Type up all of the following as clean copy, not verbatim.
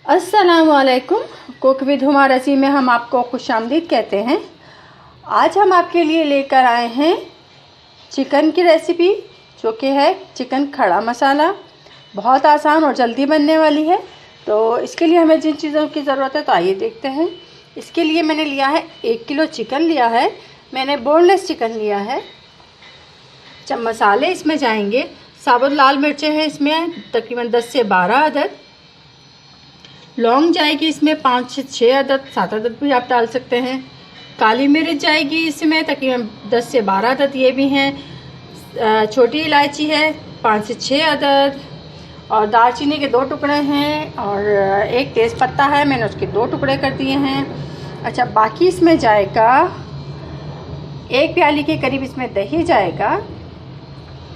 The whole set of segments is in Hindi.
अस्सलामुअलैकुम। कुक विद हुमा रसी में हम आपको खुशामदीद कहते हैं। आज हम आपके लिए लेकर आए हैं चिकन की रेसिपी, जो कि है चिकन खड़ा मसाला। बहुत आसान और जल्दी बनने वाली है। तो इसके लिए हमें जिन चीज़ों की ज़रूरत है तो आइए देखते हैं। इसके लिए मैंने लिया है 1 किलो चिकन लिया है। मैंने बोनलेस चिकन लिया है। जब मसाले इसमें जाएंगे, साबुत लाल मिर्चें हैं इसमें तकरीबन 10 से 12 अदद। लौंग जाएगी इसमें 5 से 6 अदद, 7 अदद भी आप डाल सकते हैं। काली मिर्च जाएगी इसमें तकरीबन 10 से 12 अदद, ये भी हैं। छोटी इलायची है 5 से 6 अदद, और दालचीनी के 2 टुकड़े हैं, और एक तेज़ पत्ता है, मैंने उसके 2 टुकड़े कर दिए हैं। अच्छा, बाकी इसमें जाएगा 1 प्याली के करीब इसमें दही जाएगा,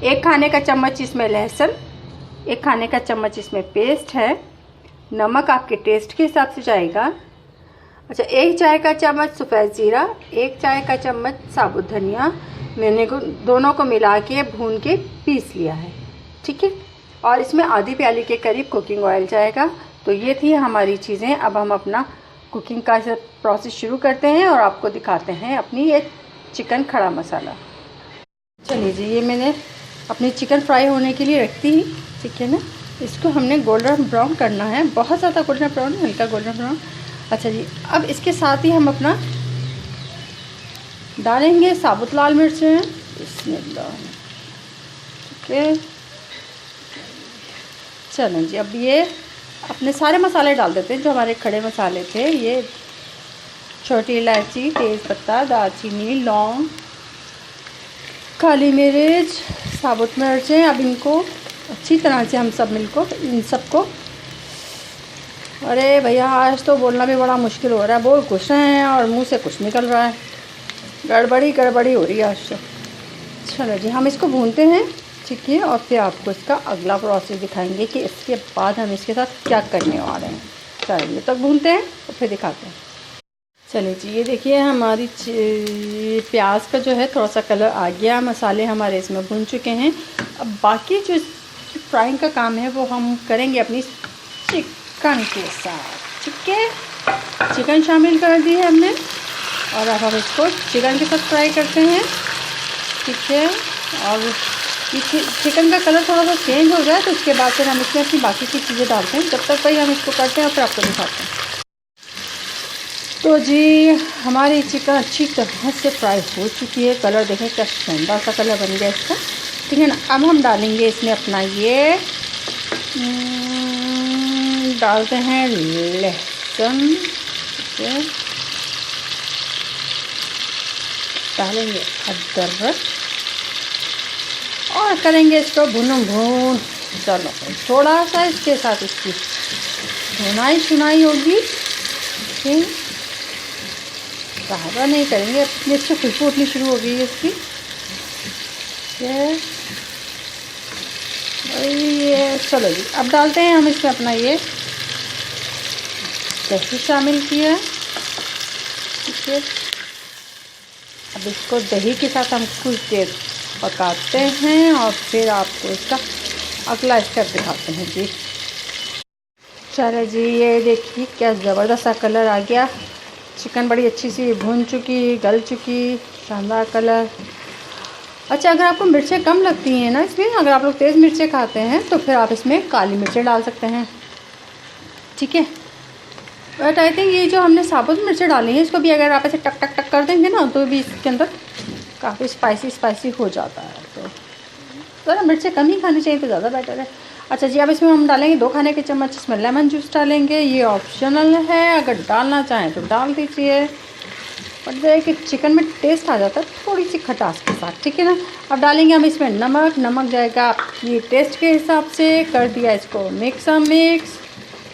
1 खाने का चम्मच इसमें लहसुन, 1 खाने का चम्मच इसमें पेस्ट है। नमक आपके टेस्ट के हिसाब से जाएगा। अच्छा, 1 चाय का चम्मच सफ़ेद ज़ीरा, 1 चाय का चम्मच साबुत धनिया, मैंने दोनों को मिला के भून के पीस लिया है, ठीक है। और इसमें आधी प्याली के करीब कुकिंग ऑयल जाएगा। तो ये थी हमारी चीज़ें। अब हम अपना कुकिंग का प्रोसेस शुरू करते हैं और आपको दिखाते हैं अपनी ये चिकन खड़ा मसाला। चलिए जी, ये मैंने अपनी चिकन फ्राई होने के लिए रख दी, ठीक है ना। इसको हमने गोल्डन ब्राउन करना है, बहुत ज़्यादा गोल्डन ब्राउन, हल्का गोल्डन ब्राउन। अच्छा जी, अब इसके साथ ही हम अपना डालेंगे साबुत लाल मिर्चें, बिस्मिल्लाह, ठीक है। चलें जी, अब ये अपने सारे मसाले डाल देते हैं जो हमारे खड़े मसाले थे। ये छोटी इलायची, तेज़पत्ता, दालचीनी, लौंग, काली मिर्च, साबुत मिर्चें। अब इनको अच्छी तरह से हम सब इन सबको, अरे भैया आज तो बोलना भी बड़ा मुश्किल हो रहा है, बोल कुछ रहे हैं और मुंह से कुछ निकल रहा है, गड़बड़ी हो रही है आज तो। चलो जी, हम इसको भूनते हैं, ठीक है, और फिर आपको इसका अगला प्रोसेस दिखाएंगे कि इसके बाद हम इसके साथ क्या करने वाले हैं। चलिए तक भूनते हैं और फिर दिखाते हैं। चलिए जी, ये देखिए हमारी प्याज का जो है थोड़ा सा कलर आ गया, मसाले हमारे इसमें भून चुके हैं। अब बाकी जो फ्राइंग का काम है वो हम करेंगे अपनी चिकन के साथ, ठीक है। चिकन शामिल कर दी है हमने, और अब हम इसको चिकन के साथ फ्राई करते हैं, ठीक है। और चिकन का कलर थोड़ा सा चेंज हो जाए तो उसके बाद फिर हम इसमें अपनी बाकी की चीज़ें डालते हैं। जब तक भाई हम इसको करते हैं और फिर आपको दिखाते हैं। तो जी, हमारी चिकन अच्छी तरह से फ्राई हो चुकी है। कलर देखें क्या शानदार सा कलर बन गया इसका, ठीक है ना। अब हम डालेंगे इसमें अपना ये डालते हैं लहसुन, ठीक है, डालेंगे अदरक और करेंगे इसको भून। चलो थोड़ा सा इसके साथ इसकी भुनाई होगी, ठीक है। ज़्यादा नहीं करेंगे, अपनी अच्छी खुशबू उठनी शुरू हो गई है इसकी, ये। चलो जी, अब डालते हैं हम इसमें अपना ये दही शामिल किया, ठीक है। अब इसको दही के साथ हम कुछ देर पकाते हैं और फिर आपको इसका अगला स्टेप दिखाते हैं जी। चलो जी, ये देखिए क्या ज़बरदस्त सा कलर आ गया। चिकन बड़ी अच्छी सी भून चुकी, गल चुकी, शानदार कलर। अच्छा, अगर आपको मिर्चें कम लगती हैं ना इसमें, अगर आप लोग तेज़ मिर्चें खाते हैं तो फिर आप इसमें काली मिर्चें डाल सकते हैं, ठीक है। बट आई थिंक ये जो हमने साबुत मिर्चें डाली हैं, इसको भी अगर आप ऐसे टक टक टक कर देंगे ना तो भी इसके अंदर काफ़ी स्पाइसी हो जाता है। तो ज़रा मिर्चें कम ही खानी चाहिए तो ज़्यादा बेटर है। अच्छा जी, अब इसमें हम डालेंगे 2 खाने के चम्मच इसमें लेमन जूस डालेंगे। ये ऑप्शनल है, अगर डालना चाहें तो डाल दीजिए, बट देखिए चिकन में टेस्ट आ जाता है थोड़ी सी खटास के साथ, ठीक है ना। अब डालेंगे हम इसमें नमक जाएगा ये टेस्ट के हिसाब से। कर दिया इसको मिक्स,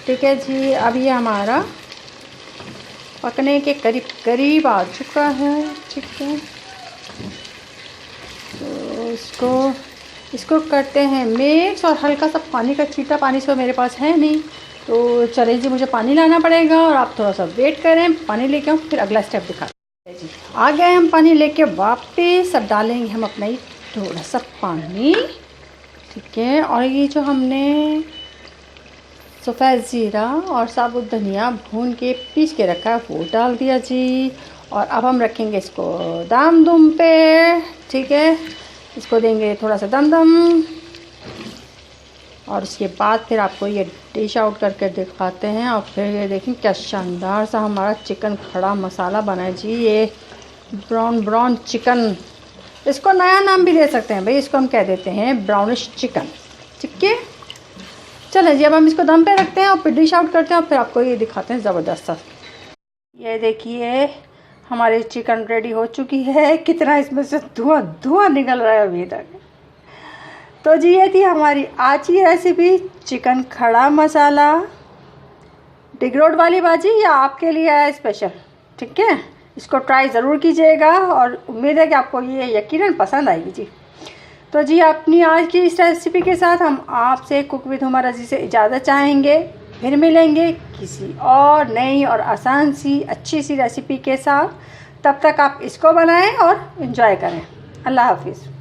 ठीक है जी। अब ये हमारा पकने के करीब आ चुका है, ठीक है। तो इसको करते हैं मिक्स, और हल्का सा पानी का छींटा, पानी से मेरे पास है नहीं तो चलें जी, मुझे पानी लाना पड़ेगा और आप थोड़ा सा वेट करें, पानी लेके आऊँ फिर अगला स्टेप दिखाते हैं जी। आ गए हम पानी लेके वापस। अब डालेंगे हम अपना ये थोड़ा सा पानी, ठीक है। और ये जो हमने सफ़ेद ज़ीरा और साबुत धनिया भून के पीस के रखा है वो डाल दिया जी। और अब हम रखेंगे इसको दम दुम पे, ठीक है। इसको देंगे थोड़ा सा दम और उसके बाद फिर आपको ये डिश आउट करके दिखाते हैं। और फिर ये देखें क्या शानदार सा हमारा चिकन खड़ा मसाला बना है जी। ये ब्राउन चिकन, इसको नया नाम भी दे सकते हैं भाई, इसको हम कह देते हैं ब्राउनिश चिकन, ठीक है। चलें जी, अब हम इसको दम पे रखते हैं और फिर डिश आउट करते हैं और फिर आपको ये दिखाते हैं ज़बरदस्त सा। ये देखिए हमारी चिकन रेडी हो चुकी है। कितना इसमें से धुआं निकल रहा है अभी तक। तो जी ये थी हमारी आज की रेसिपी, चिकन खड़ा मसाला डिग रोड वाली भाजी, या आपके लिए है स्पेशल, ठीक है। इसको ट्राई ज़रूर कीजिएगा और उम्मीद है कि आपको ये यकीनन पसंद आएगी जी। तो जी अपनी आज की इस रेसिपी के साथ हम आपसे कुक विद हुमा रज़ी से इजाज़त चाहेंगे। फिर मिलेंगे किसी और नई और आसान सी अच्छी सी रेसिपी के साथ। तब तक आप इसको बनाएं और एंजॉय करें। अल्लाह हाफिज़।